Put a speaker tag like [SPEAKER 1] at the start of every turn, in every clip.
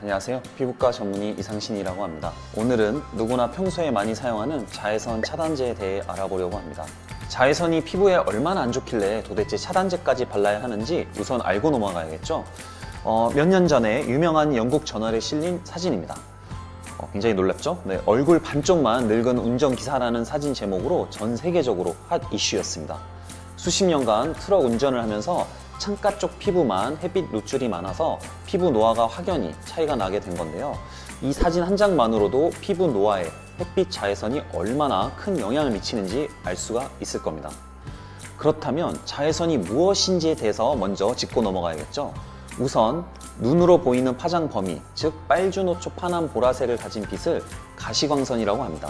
[SPEAKER 1] 안녕하세요. 피부과 전문의 이상신이라고 합니다. 오늘은 누구나 평소에 많이 사용하는 자외선 차단제에 대해 알아보려고 합니다. 자외선이 피부에 얼마나 안 좋길래 도대체 차단제까지 발라야 하는지 우선 알고 넘어가야겠죠. 몇 년 전에 유명한 영국 저널에 실린 사진입니다. 굉장히 놀랍죠? 네, 얼굴 반쪽만 늙은 운전기사라는 사진 제목으로 전 세계적으로 핫 이슈였습니다. 수십 년간 트럭 운전을 하면서 창가 쪽 피부만 햇빛 노출이 많아서 피부 노화가 확연히 차이가 나게 된 건데요. 이 사진 한 장만으로도 피부 노화에 햇빛 자외선이 얼마나 큰 영향을 미치는지 알 수가 있을 겁니다. 그렇다면 자외선이 무엇인지에 대해서 먼저 짚고 넘어가야겠죠. 우선 눈으로 보이는 파장 범위, 즉 빨주노초 파남 보라색을 가진 빛을 가시광선이라고 합니다.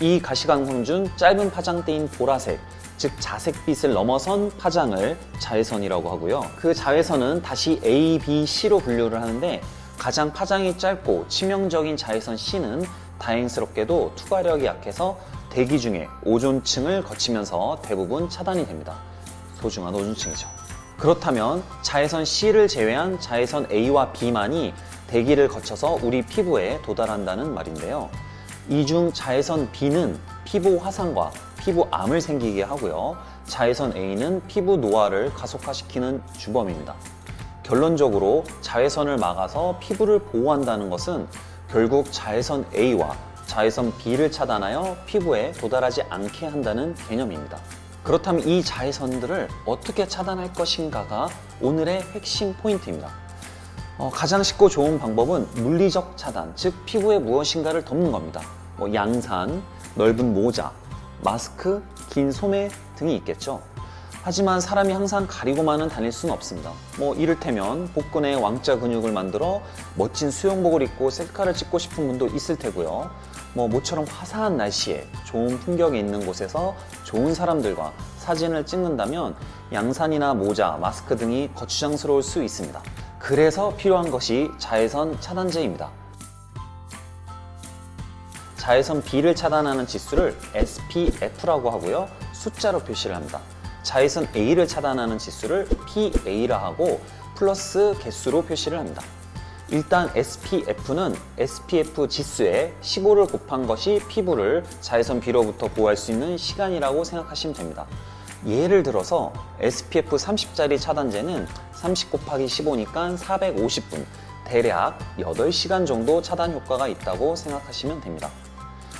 [SPEAKER 1] 이 가시광선 중 짧은 파장대인 보라색, 즉 자색빛을 넘어선 파장을 자외선이라고 하고요. 그 자외선은 다시 A, B, C로 분류를 하는데 가장 파장이 짧고 치명적인 자외선 C는 다행스럽게도 투과력이 약해서 대기 중에 오존층을 거치면서 대부분 차단이 됩니다. 소중한 오존층이죠. 그렇다면 자외선 C를 제외한 자외선 A와 B만이 대기를 거쳐서 우리 피부에 도달한다는 말인데요. 이 중 자외선 B는 피부 화상과 피부암을 생기게 하고요. 자외선 A는 피부 노화를 가속화시키는 주범입니다. 결론적으로 자외선을 막아서 피부를 보호한다는 것은 결국 자외선 A와 자외선 B를 차단하여 피부에 도달하지 않게 한다는 개념입니다. 그렇다면 이 자외선들을 어떻게 차단할 것인가가 오늘의 핵심 포인트입니다. 가장 쉽고 좋은 방법은 물리적 차단, 즉 피부에 무엇인가를 덮는 겁니다. 양산, 넓은 모자, 마스크, 긴 소매 등이 있겠죠. 하지만 사람이 항상 가리고만은 다닐 수는 없습니다. 이를테면 복근에 왕자 근육을 만들어 멋진 수영복을 입고 셀카를 찍고 싶은 분도 있을 테고요. 모처럼 화사한 날씨에 좋은 풍경이 있는 곳에서 좋은 사람들과 사진을 찍는다면 양산이나 모자, 마스크 등이 거추장스러울 수 있습니다. 그래서 필요한 것이 자외선 차단제입니다. 자외선 B를 차단하는 지수를 SPF라고 하고요. 숫자로 표시를 합니다. 자외선 A를 차단하는 지수를 PA라 하고 플러스 개수로 표시를 합니다. 일단 SPF는 SPF 지수에 15를 곱한 것이 피부를 자외선 B로부터 보호할 수 있는 시간이라고 생각하시면 됩니다. 예를 들어서 SPF 30짜리 차단제는 30 곱하기 15니까 450분, 대략 8시간 정도 차단 효과가 있다고 생각하시면 됩니다.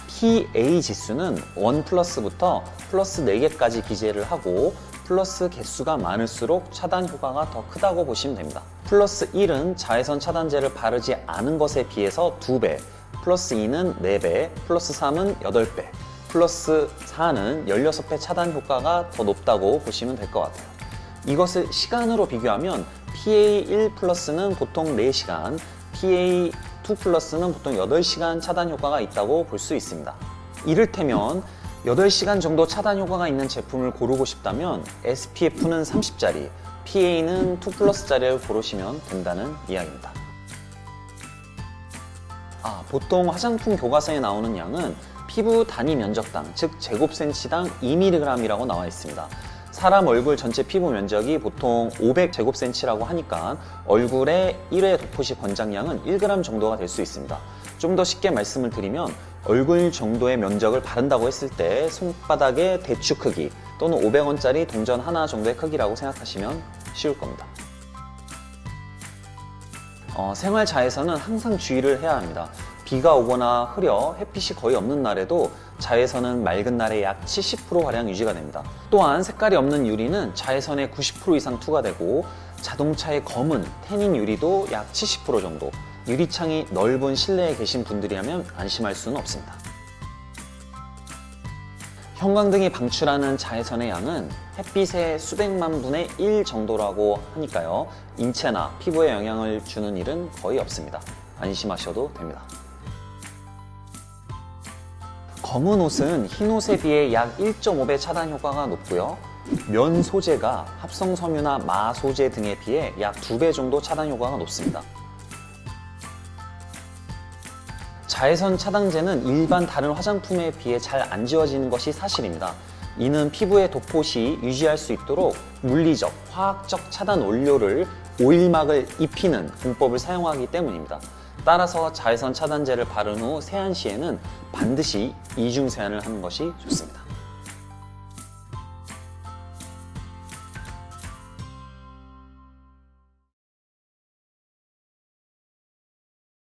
[SPEAKER 1] PA 지수는 1 플러스부터 플러스 4개까지 기재를 하고 플러스 개수가 많을수록 차단 효과가 더 크다고 보시면 됩니다. 플러스 1은 자외선 차단제를 바르지 않은 것에 비해서 2배, 플러스 2는 4배, 플러스 3은 8배, 플러스 4는 16배 차단 효과가 더 높다고 보시면 될 것 같아요. 이것을 시간으로 비교하면 PA1 플러스는 보통 4시간, PA2 플러스는 보통 8시간 차단 효과가 있다고 볼 수 있습니다. 이를테면 8시간 정도 차단 효과가 있는 제품을 고르고 싶다면 SPF는 30짜리, PA는 2 플러스짜리를 고르시면 된다는 이야기입니다. 보통 화장품 교과서에 나오는 양은 피부 단위 면적당, 즉 제곱센치당 2mg이라고 나와 있습니다. 사람 얼굴 전체 피부 면적이 보통 500제곱센치라고 하니까 얼굴에 1회 도포시 권장량은 1g 정도가 될 수 있습니다. 좀 더 쉽게 말씀을 드리면 얼굴 정도의 면적을 바른다고 했을 때 손바닥의 대추 크기 또는 500원짜리 동전 하나 정도의 크기라고 생각하시면 쉬울 겁니다. 생활 자외선은 항상 주의를 해야 합니다. 비가 오거나 흐려 햇빛이 거의 없는 날에도 자외선은 맑은 날에 약 70%가량 유지가 됩니다. 또한 색깔이 없는 유리는 자외선의 90% 이상 투과되고 자동차의 검은 태닌 유리도 약 70% 정도, 유리창이 넓은 실내에 계신 분들이라면 안심할 수는 없습니다. 형광등이 방출하는 자외선의 양은 햇빛의 수백만 분의 1 정도라고 하니까요. 인체나 피부에 영향을 주는 일은 거의 없습니다. 안심하셔도 됩니다. 검은 옷은 흰 옷에 비해 약 1.5배 차단 효과가 높고요. 면 소재가 합성 섬유나 마 소재 등에 비해 약 2배 정도 차단 효과가 높습니다. 자외선 차단제는 일반 다른 화장품에 비해 잘 안 지워지는 것이 사실입니다. 이는 피부의 도포 시 유지할 수 있도록 물리적, 화학적 차단 원료를 오일막을 입히는 공법을 사용하기 때문입니다. 따라서 자외선 차단제를 바른 후 세안 시에는 반드시 이중 세안을 하는 것이 좋습니다.